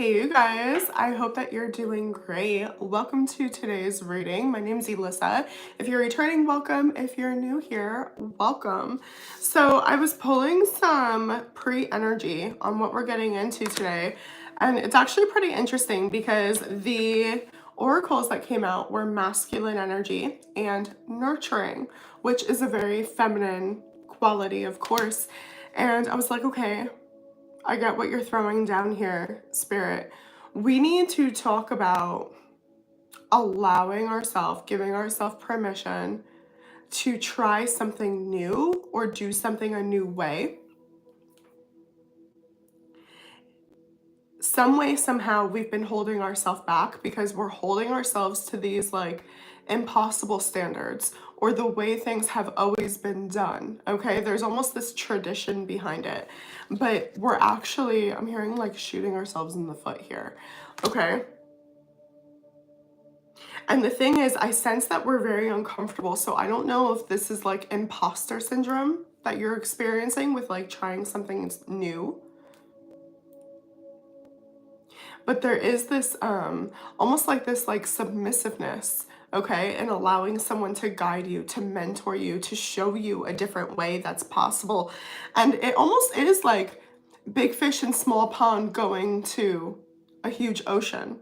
Hey you guys, I hope that you're doing great. Welcome to today's reading. My name's Elissa. If you're returning, welcome. If you're new here, welcome. So I was pulling some pre-energy on what we're getting into today, and it's actually pretty interesting because the oracles that came out were masculine energy and nurturing, which is a very feminine quality, of course. And I was like, okay, I get what you're throwing down here, Spirit. We need to talk about allowing ourselves, giving ourselves permission to try something new or do something a new way. Some way, somehow, we've been holding ourselves back because we're holding ourselves to these like impossible standards or the way things have always been done. Okay, there's almost this tradition behind it, but we're actually, I'm hearing like shooting ourselves in the foot here. Okay. And the thing is, I sense that we're very uncomfortable. So I don't know if this is like imposter syndrome that you're experiencing with like trying something new. But there is this almost like this like submissiveness, okay, and allowing someone to guide you, to mentor you, to show you a different way that's possible. And it almost is like big fish in small pond going to a huge ocean,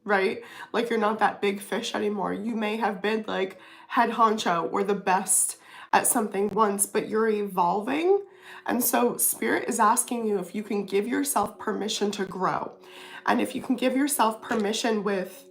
right? Like you're not that big fish anymore. You may have been like head honcho or the best at something once, but you're evolving. And so Spirit is asking you if you can give yourself permission to grow. And if you can give yourself permission with,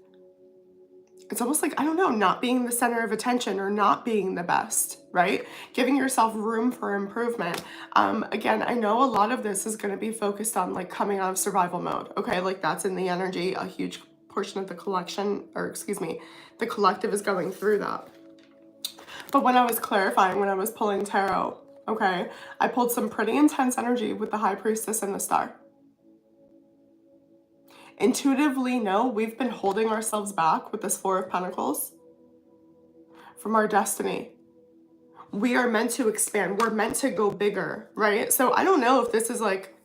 it's almost like, I don't know, not being the center of attention or not being the best, right? Giving yourself room for improvement. Again, I know a lot of this is going to be focused on like coming out of survival mode, okay? Like that's in the energy, a huge portion of the collection, or excuse me, the collective is going through that. But when I was clarifying, when I was pulling tarot, okay, I pulled some pretty intense energy with the High Priestess and the Star. Intuitively know we've been holding ourselves back with this Four of Pentacles from our destiny. We are meant to expand. We're meant to go bigger, right? So I don't know if this is like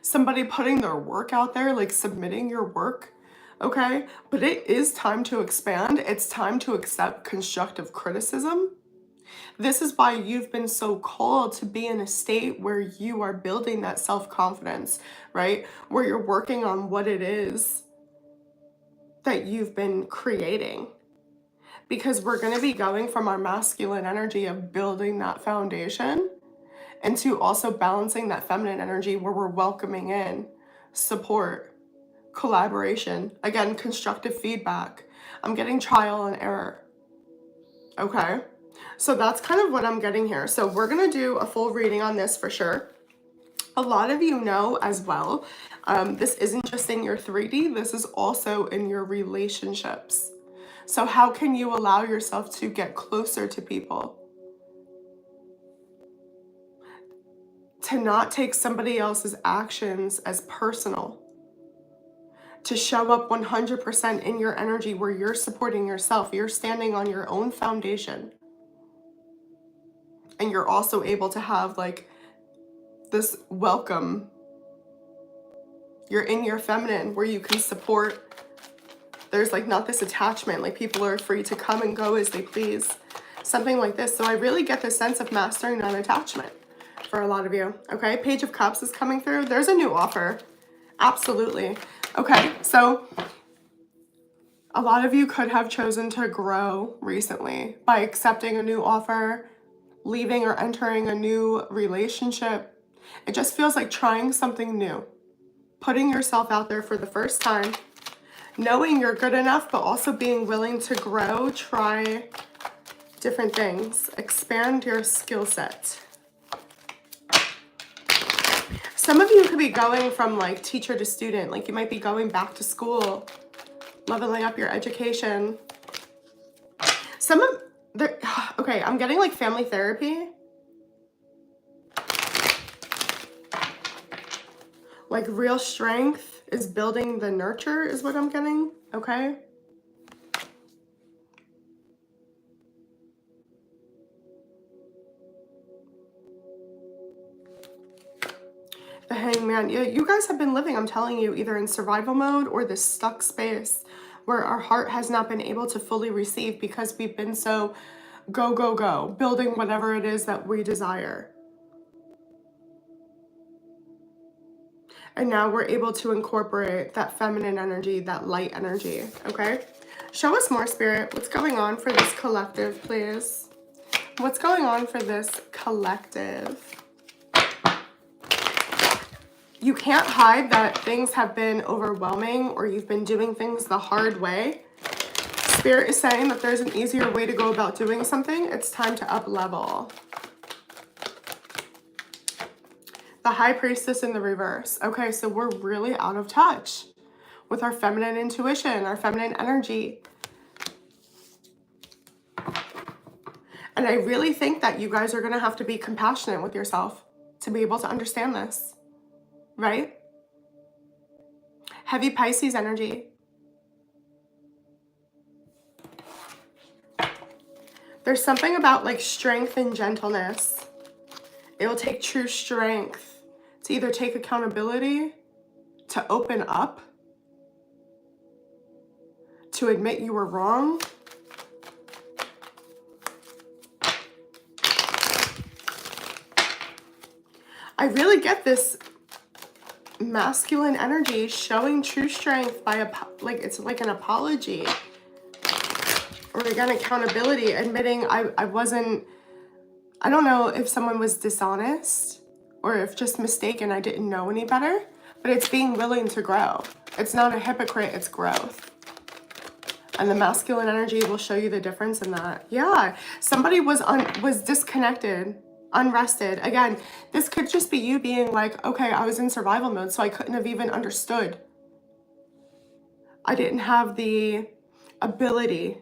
somebody putting their work out there, like submitting your work, okay? But it is time to expand. It's time to accept constructive criticism. This is why you've been so called to be in a state where you are building that self-confidence, right? Where you're working on what it is that you've been creating. Because we're going to be going from our masculine energy of building that foundation into also balancing that feminine energy where we're welcoming in support, collaboration, again, constructive feedback. I'm getting trial and error. Okay. So that's kind of what I'm getting here. So we're going to do a full reading on this for sure. A lot of you know as well, this isn't just in your 3D, this is also in your relationships. So how can you allow yourself to get closer to people? To not take somebody else's actions as personal. To show up 100% in your energy where you're supporting yourself, you're standing on your own foundation. And you're also able to have like this welcome. You're in your feminine where you can support. There's like not this attachment, like people are free to come and go as they please. Something like this. So I really get this sense of mastering non-attachment for a lot of you. Okay, Page of Cups is coming through. There's a new offer. Absolutely. Okay, so a lot of you could have chosen to grow recently by accepting a new offer, leaving or entering a new relationship. It just feels like trying something new, putting yourself out there for the first time, knowing you're good enough, but also being willing to grow, try different things, expand your skill set. Some of you could be going from like teacher to student, like you might be going back to school, leveling up your education. Okay, I'm getting like family therapy. Like real strength is building the nurture is what I'm getting, okay? The Hangman man, you guys have been living, I'm telling you, either in survival mode or this stuck space where our heart has not been able to fully receive because we've been so go, go, go, building whatever it is that we desire. And now we're able to incorporate that feminine energy, that light energy, okay? Show us more, Spirit. What's going on for this collective, please? What's going on for this collective? You can't hide that things have been overwhelming or you've been doing things the hard way. Spirit is saying that there's an easier way to go about doing something. It's time to up level. The High Priestess in the reverse. Okay, so we're really out of touch with our feminine intuition, our feminine energy. And I really think that you guys are going to have to be compassionate with yourself to be able to understand this, right? Heavy Pisces energy. There's something about like strength and gentleness. It will take true strength to either take accountability, to open up, to admit you were wrong. I really get this masculine energy showing true strength by it's like an apology. Or again, accountability, admitting I wasn't, I don't know if someone was dishonest or if just mistaken, I didn't know any better, but it's being willing to grow. It's not a hypocrite, it's growth. And the masculine energy will show you the difference in that. Yeah, somebody was disconnected, unrested. Again, this could just be you being like, okay, I was in survival mode, so I couldn't have even understood. I didn't have the ability.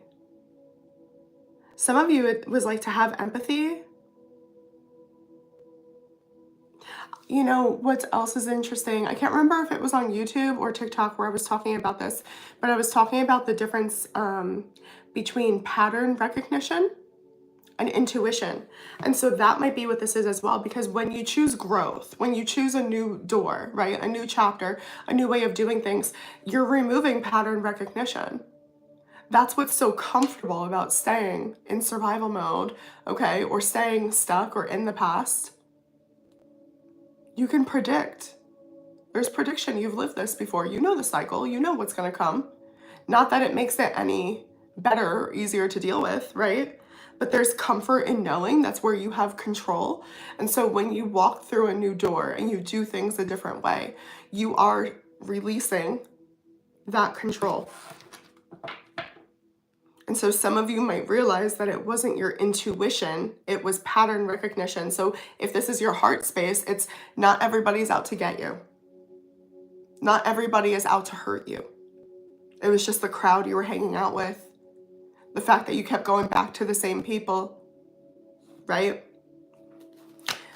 Some of you, it was like to have empathy. You know, what else is interesting? I can't remember if it was on YouTube or TikTok where I was talking about this, but I was talking about the difference between pattern recognition and intuition. And so that might be what this is as well, because when you choose growth, when you choose a new door, right, a new chapter, a new way of doing things, you're removing pattern recognition. That's what's so comfortable about staying in survival mode, okay, or staying stuck or in the past. You can predict. There's prediction. You've lived this before. You know the cycle. You know what's going to come. Not that it makes it any better or easier to deal with, right? But there's comfort in knowing that's where you have control. And so when you walk through a new door and you do things a different way, you are releasing that control. And so some of you might realize that it wasn't your intuition, it was pattern recognition. So if this is your heart space, it's not everybody's out to get you. Not everybody is out to hurt you. It was just the crowd you were hanging out with. The fact that you kept going back to the same people, right?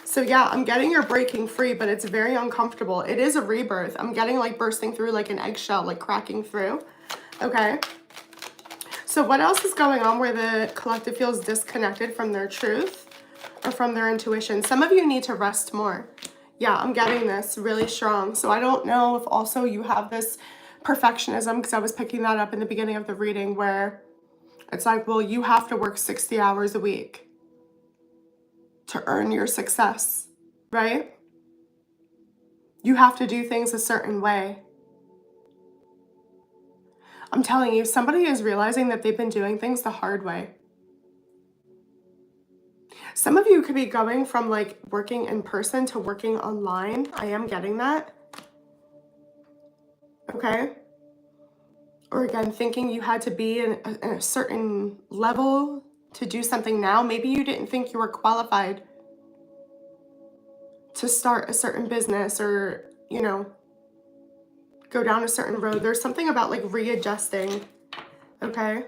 So yeah, I'm getting you're breaking free, but it's very uncomfortable. It is a rebirth. I'm getting like bursting through like an eggshell, like cracking through, okay? So what else is going on where the collective feels disconnected from their truth or from their intuition? Some of you need to rest more. Yeah, I'm getting this really strong. So I don't know if also you have this perfectionism, because I was picking that up in the beginning of the reading, where it's like, well, you have to work 60 hours a week to earn your success, right? You have to do things a certain way. I'm telling you, somebody is realizing that they've been doing things the hard way. Some of you could be going from like working in person to working online. I am getting that. Okay. Or again, thinking you had to be in a certain level to do something now. Maybe you didn't think you were qualified to start a certain business or, you know, go down a certain road. There's something about like readjusting, okay?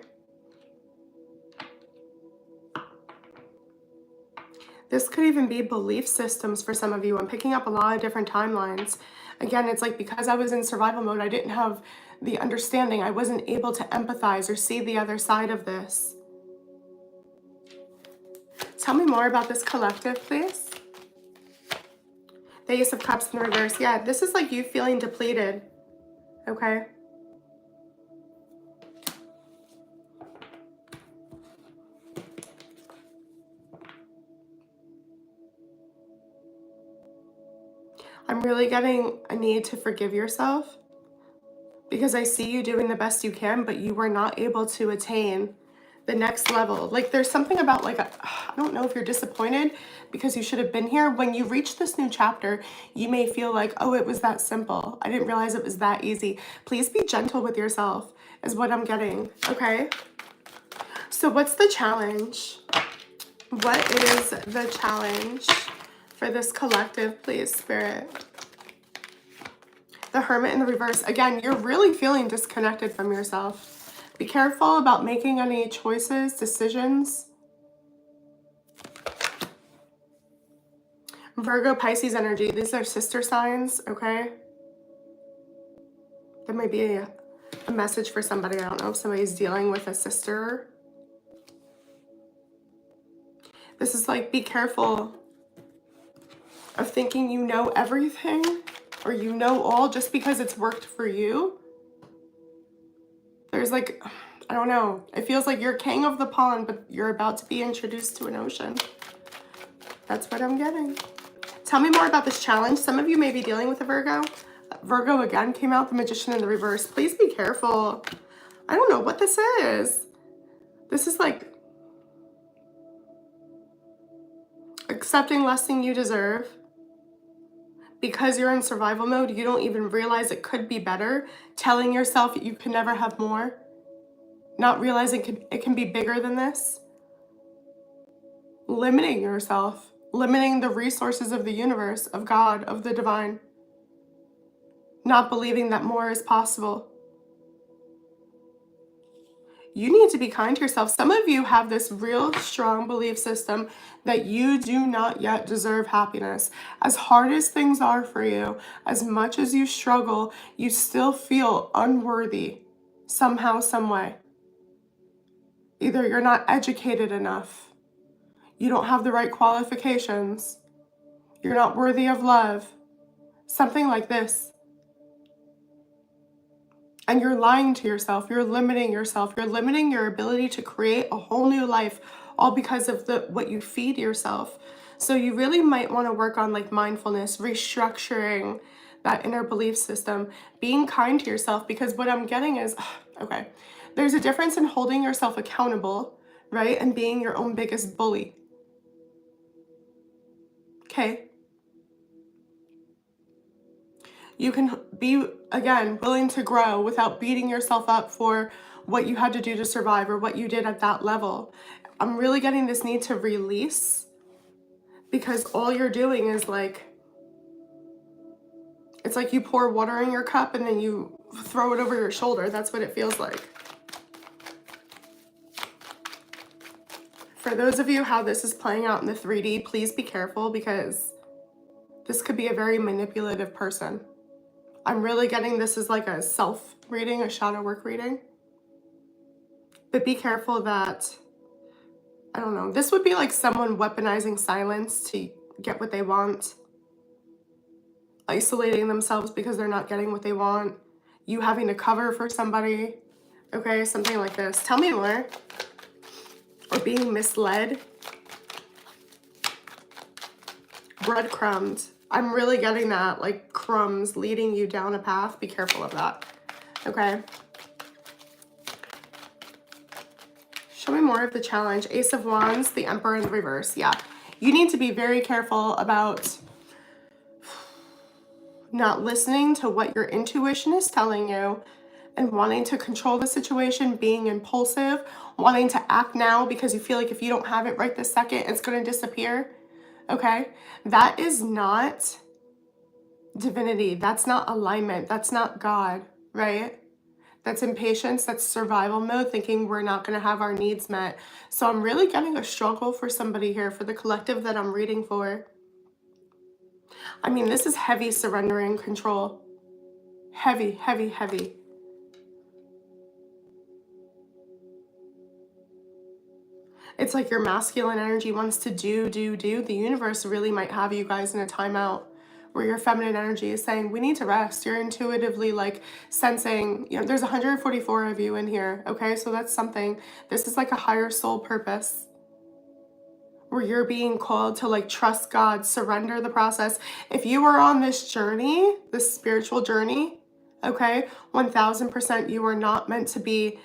This could even be belief systems for some of you. I'm picking up a lot of different timelines. Again, it's like because I was in survival mode, I didn't have the understanding. I wasn't able to empathize or see the other side of this. Tell me more about this collective, please. The Ace of Cups in reverse. Yeah, this is like you feeling depleted. Okay. I'm really getting a need to forgive yourself because I see you doing the best you can, but you were not able to attain the next level. Like there's something about like, I don't know if you're disappointed because you should have been here. When you reach this new chapter, you may feel like, oh, it was that simple. I didn't realize it was that easy. Please be gentle with yourself is what I'm getting, okay? So what's the challenge? What is the challenge for this collective, please, Spirit? The Hermit in the reverse. Again, you're really feeling disconnected from yourself. Be careful about making any choices, decisions. Virgo, Pisces energy. These are sister signs, okay? There may be a message for somebody. I don't know if somebody's dealing with a sister. This is like, be careful of thinking you know everything or you know all just because it's worked for you. There's like, I don't know. It feels like you're king of the pond, but you're about to be introduced to an ocean. That's what I'm getting. Tell me more about this challenge. Some of you may be dealing with a Virgo. Virgo again came out, the Magician in the reverse. Please be careful. I don't know what this is. This is like accepting less than you deserve. Because you're in survival mode, you don't even realize it could be better. Telling yourself that you can never have more. Not realizing it can be bigger than this. Limiting yourself. Limiting the resources of the universe, of God, of the divine. Not believing that more is possible. You need to be kind to yourself. Some of you have this real strong belief system that you do not yet deserve happiness. As hard as things are for you, as much as you struggle, you still feel unworthy somehow, some way. Either you're not educated enough, you don't have the right qualifications, you're not worthy of love, something like this. And you're lying to yourself, you're limiting yourself, you're limiting your ability to create a whole new life, all because of what you feed yourself. So you really might want to work on like mindfulness, restructuring that inner belief system, being kind to yourself, because what I'm getting is, okay, there's a difference in holding yourself accountable, right? And being your own biggest bully. Okay. You can be, again, willing to grow without beating yourself up for what you had to do to survive or what you did at that level. I'm really getting this need to release because all you're doing is like, it's like you pour water in your cup and then you throw it over your shoulder. That's what it feels like. For those of you how this is playing out in the 3D, please be careful because this could be a very manipulative person. I'm really getting this as like a self reading, a shadow work reading. But be careful that, I don't know, this would be like someone weaponizing silence to get what they want. Isolating themselves because they're not getting what they want. You having to cover for somebody. Okay, something like this. Tell me more. Or being misled. Breadcrumbs. I'm really getting that, like crumbs leading you down a path. Be careful of that. Okay. Show me more of the challenge. Ace of Wands, the Emperor in the reverse. Yeah. You need to be very careful about not listening to what your intuition is telling you and wanting to control the situation, being impulsive, wanting to act now because you feel like if you don't have it right this second, it's going to disappear. Okay? That is not divinity. That's not alignment. That's not God, right? That's impatience. That's survival mode, thinking we're not going to have our needs met. So I'm really getting a struggle for somebody here, for the collective that I'm reading for. I mean, this is heavy surrendering control. Heavy, heavy, heavy. It's like your masculine energy wants to do. The universe really might have you guys in a timeout where your feminine energy is saying, we need to rest. You're intuitively like sensing, you know, there's 144 of you in here. Okay, so that's something. This is like a higher soul purpose where you're being called to like trust God, surrender the process. If you are on this journey, this spiritual journey, okay, 1000% you are not meant to be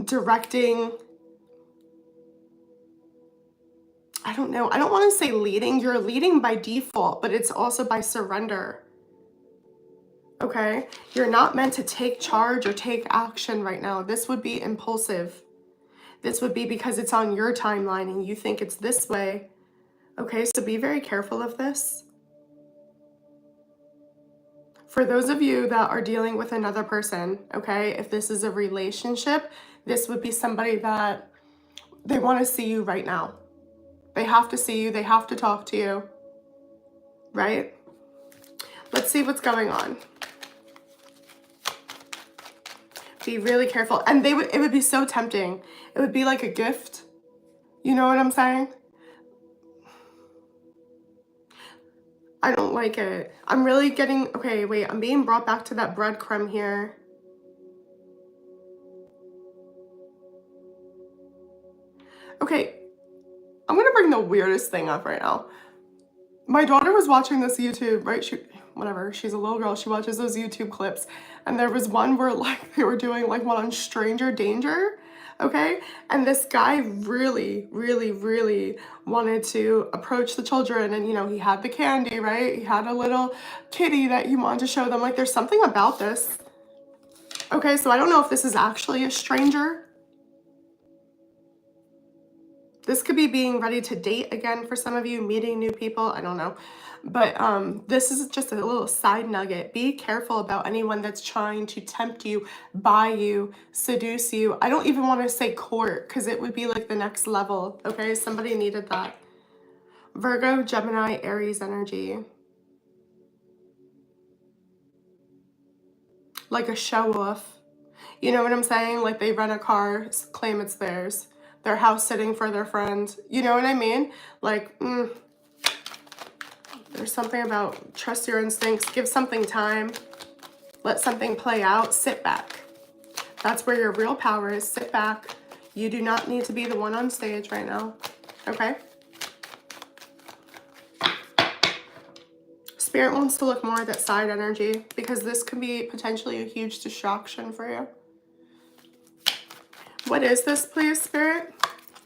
directing. I don't know. I don't want to say leading. You're leading by default, but it's also by surrender. Okay? You're not meant to take charge or take action right now. This would be impulsive. This would be because it's on your timeline and you think it's this way. Okay? So be very careful of this. For those of you that are dealing with another person, okay, if this is a relationship, this would be somebody that they want to see you right now. They have to see you. They have to talk to you, right? Let's see what's going on. Be really careful. And it would be so tempting. It would be like a gift. You know what I'm saying? I don't like it. I'm really getting, okay, wait, I'm being brought back to that breadcrumb here. Okay, I'm gonna bring the weirdest thing up right now. My daughter was watching this YouTube, right? Whatever, she's a little girl, she watches those YouTube clips. And there was one where like they were doing like one on stranger danger, okay? And this guy really, really, really wanted to approach the children. And you know, he had the candy, right? He had a little kitty that he wanted to show them. Like there's something about this. Okay, so I don't know if this is actually a stranger. This could be being ready to date again for some of you, meeting new people, I don't know. But this is just a little side nugget. Be careful about anyone that's trying to tempt you, buy you, seduce you. I don't even want to say court because it would be like the next level, okay? Somebody needed that. Virgo, Gemini, Aries energy. Like a show off. You know what I'm saying? Like they rent a car, claim it's theirs. They're house sitting for their friend. You know what I mean? Like, there's something about trust your instincts, give something time, let something play out, sit back. That's where your real power is, sit back. You do not need to be the one on stage right now, okay? Spirit wants to look more at that side energy because this can be potentially a huge distraction for you. What is this, please, Spirit?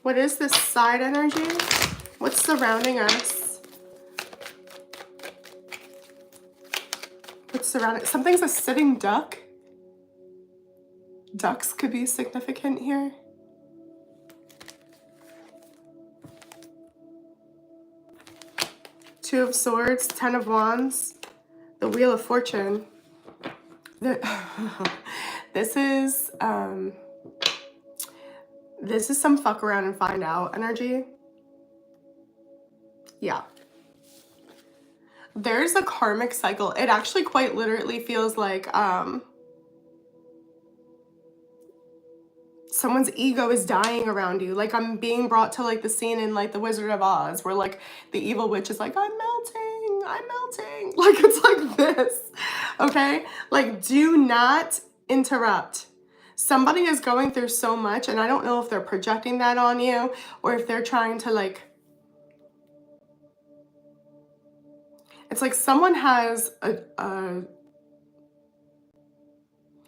What is this side energy? What's surrounding us? What's surrounding? Something's a sitting duck. Ducks could be significant here. Two of Swords, Ten of Wands, the Wheel of Fortune. This is some fuck around and find out energy. Yeah. There's a karmic cycle. It actually quite literally feels like someone's ego is dying around you. Like I'm being brought to like the scene in like the Wizard of Oz where like the evil witch is like, I'm melting, I'm melting. Like it's like this, okay? Like do not interrupt. Somebody is going through so much and I don't know if they're projecting that on you or if they're trying to like, it's like someone has a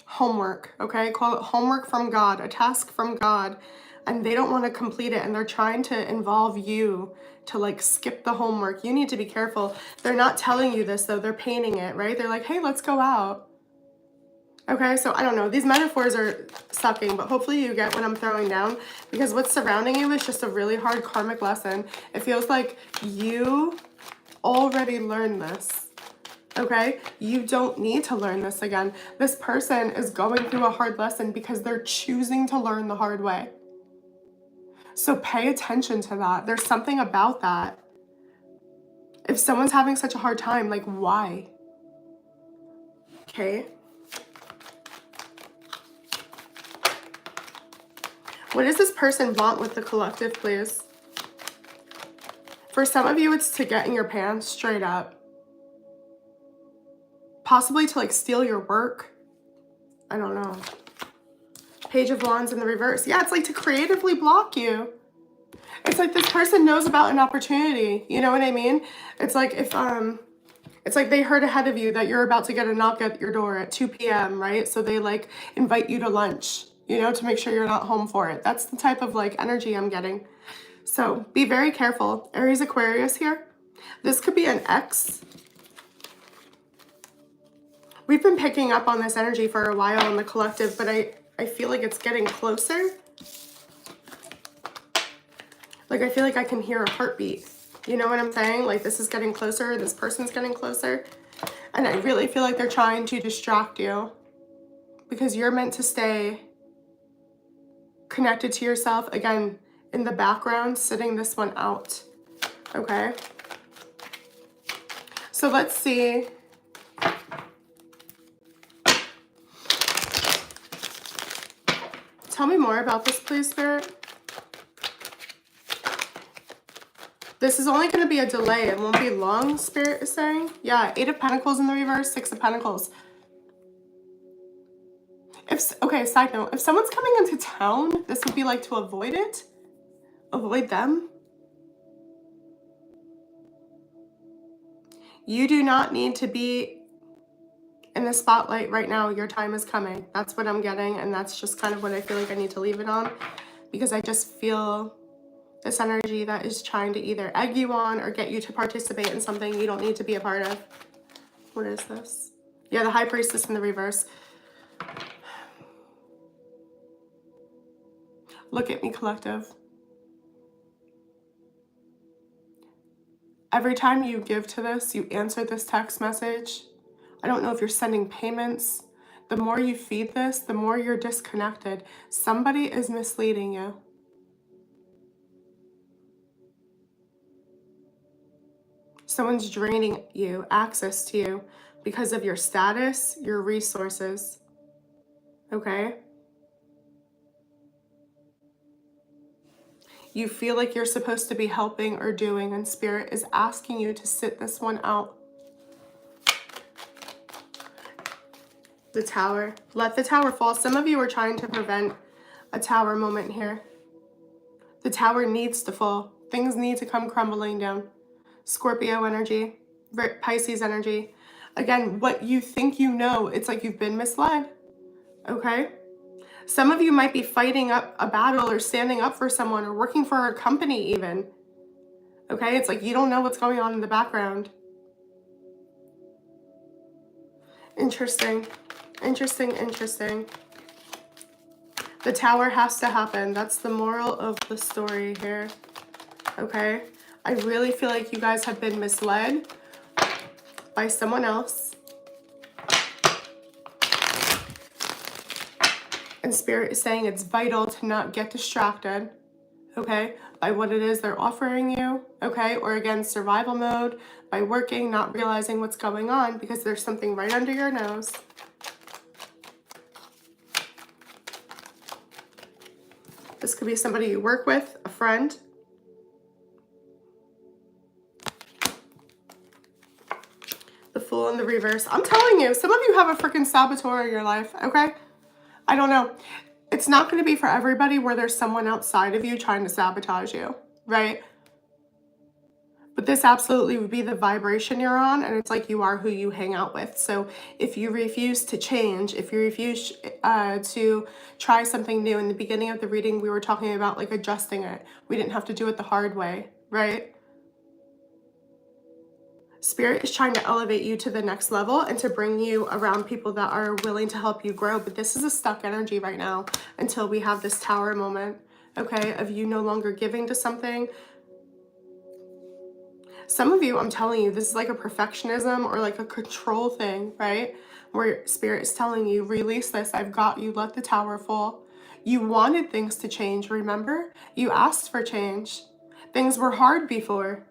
homework, okay? Call it homework from God, a task from God, and they don't want to complete it and they're trying to involve you to like skip the homework. You need to be careful. They're not telling you this though, they're painting it, right? They're like, hey, let's go out. Okay, so I don't know. These metaphors are sucking, but hopefully you get what I'm throwing down because what's surrounding you is just a really hard karmic lesson. It feels like you already learned this. Okay, you don't need to learn this again. This person is going through a hard lesson because they're choosing to learn the hard way. So pay attention to that. There's something about that. If someone's having such a hard time, like why? Okay. What does this person want with the collective, please? For some of you, it's to get in your pants straight up. possibly to like steal your work. I don't know. Page of Wands in the reverse. Yeah, it's like to creatively block you. It's like this person knows about an opportunity. You know what I mean? It's like if it's like they heard ahead of you that you're about to get a knock at your door at 2 p.m., right? So they like invite you to lunch, you know, to make sure you're not home for it. That's the type of like energy I'm getting. So be very careful. Aries, Aquarius here. This could be an ex. We've been picking up on this energy for a while in the collective, but I feel like it's getting closer. Like I feel like I can hear a heartbeat. You know what I'm saying? Like this is getting closer. This person's getting closer. And I really feel like they're trying to distract you because you're meant to stay connected to yourself. Again, in the background, sitting this one out. Okay. So let's see. Tell me more about this, please, Spirit. This is only going to be a delay. It won't be long, Spirit is saying. Yeah, 8 of Pentacles in the reverse, 6 of Pentacles. Okay, side note. If someone's coming into town, this would be like to avoid it. Avoid them. You do not need to be in the spotlight right now. Your time is coming. That's what I'm getting. And that's just kind of what I feel like I need to leave it on. Because I just feel this energy that is trying to either egg you on or get you to participate in something you don't need to be a part of. What is this? Yeah, the High Priestess in the reverse. Look at me, collective. Every time you give to this, you answer this text message. I don't know if you're sending payments. The more you feed this, the more you're disconnected. Somebody is misleading you. Someone's draining you, access to you, because of your status, your resources. Okay? You feel like you're supposed to be helping or doing, and Spirit is asking you to sit this one out. The Tower. Let the Tower fall. Some of you are trying to prevent a Tower moment here. The Tower needs to fall. Things need to come crumbling down. Scorpio energy, Pisces energy. Again, what you think you know, it's like you've been misled. Okay? Some of you might be fighting up a battle or standing up for someone or working for a company even. Okay? It's like you don't know what's going on in the background. Interesting. Interesting, interesting. The Tower has to happen. That's the moral of the story here. Okay? I really feel like you guys have been misled by someone else. And Spirit is saying it's vital to not get distracted, okay, by what it is they're offering you, okay? Or again, survival mode, by working, not realizing what's going on because there's something right under your nose. This could be somebody you work with, a friend. The Fool in the reverse. I'm telling you, some of you have a freaking saboteur in your life, okay? I don't know. It's not going to be for everybody where there's someone outside of you trying to sabotage you, right? But this absolutely would be the vibration you're on, and it's like you are who you hang out with. So if you refuse to change, if you refuse to try something new, in the beginning of the reading, we were talking about like adjusting it. We didn't have to do it the hard way, right? Spirit is trying to elevate you to the next level and to bring you around people that are willing to help you grow. But this is a stuck energy right now until we have this Tower moment, okay, of you no longer giving to something. Some of you, I'm telling you, this is like a perfectionism or like a control thing, right? Where Spirit is telling you, release this. I've got you. Let the Tower fall. You wanted things to change, remember? You asked for change. Things were hard before.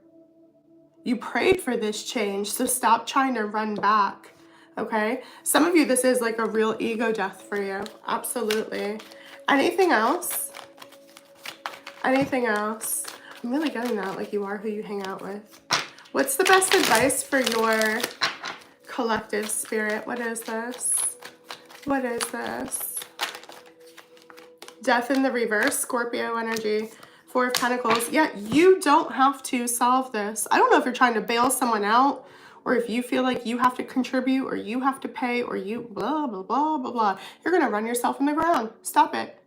You prayed for this change, so stop trying to run back, okay? Some of you, this is like a real ego death for you. Absolutely. Anything else? Anything else? I'm really getting that, like you are who you hang out with. What's the best advice for your collective, Spirit? What is this? What is this? Death in the reverse, Scorpio energy. Four of Pentacles. Yeah, you don't have to solve this. I don't know if you're trying to bail someone out, or if you feel like you have to contribute, or you have to pay, or you blah, blah, blah, blah, blah. You're going to run yourself in the ground. Stop it.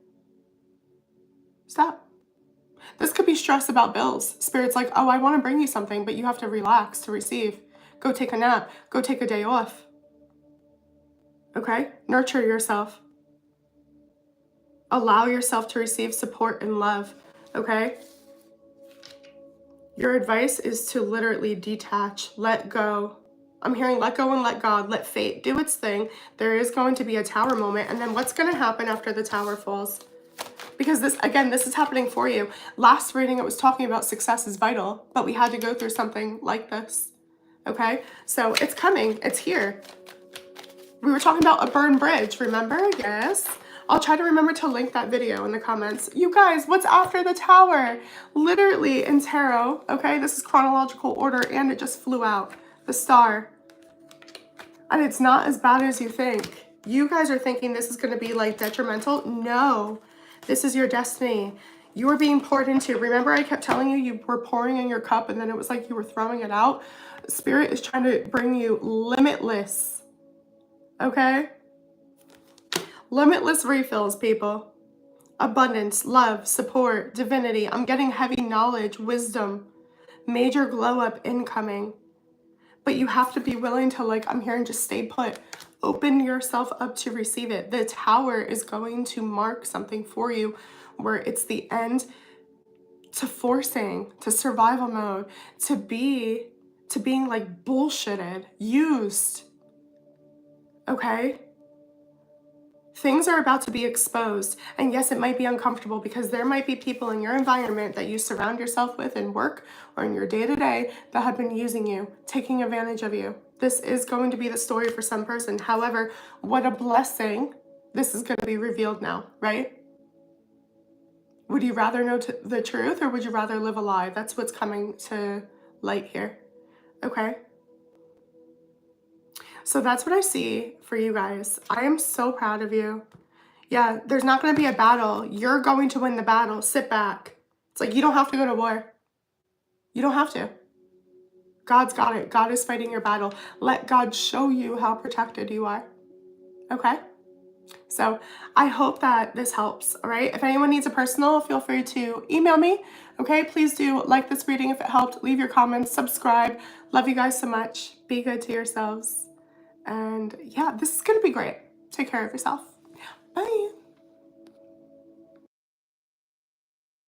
Stop. This could be stress about bills. Spirit's like, oh, I want to bring you something, but you have to relax to receive. Go take a nap. Go take a day off. Okay? Nurture yourself. Allow yourself to receive support and love. Okay? Your advice is to literally detach, let go. I'm hearing let go and let God, let fate do its thing. There is going to be a tower moment. And then what's going to happen after the tower falls? Because this, again, this is happening for you. Last reading, it was talking about success is vital, but we had to go through something like this. Okay? So it's coming. It's here. We were talking about a burned bridge, remember? Yes. I'll try to remember to link that video in the comments. You guys, what's after the tower? Literally in tarot, okay? This is chronological order, and it just flew out. The star. And it's not as bad as you think. You guys are thinking this is going to be like detrimental. No. This is your destiny. You were being poured into. Remember I kept telling you you were pouring in your cup and then it was like you were throwing it out? Spirit is trying to bring you limitless. Okay? Limitless refills, people. Abundance, love, support, divinity. I'm getting heavy knowledge, wisdom, major glow up incoming. But you have to be willing to, like, I'm hearing, just stay put. Open yourself up to receive it. The tower is going to mark something for you where it's the end to forcing, to survival mode, to being like bullshitted, used. Okay? Things are about to be exposed. And yes, it might be uncomfortable because there might be people in your environment that you surround yourself with in work or in your day-to-day that have been using you, taking advantage of you. This is going to be the story for some person. However, what a blessing. This is going to be revealed now, right? Would you rather know the truth, or would you rather live a lie? That's what's coming to light here. Okay? So that's what I see for you guys. I am so proud of you. Yeah, there's not going to be a battle. You're going to win the battle. Sit back. It's like you don't have to go to war. You don't have to. God's got it. God is fighting your battle. Let God show you how protected you are. Okay? So I hope that this helps, all right? If anyone needs a personal, feel free to email me, okay? Please do like this reading if it helped. Leave your comments, subscribe. Love you guys so much. Be good to yourselves. And yeah, this is going to be great. Take care of yourself. Bye.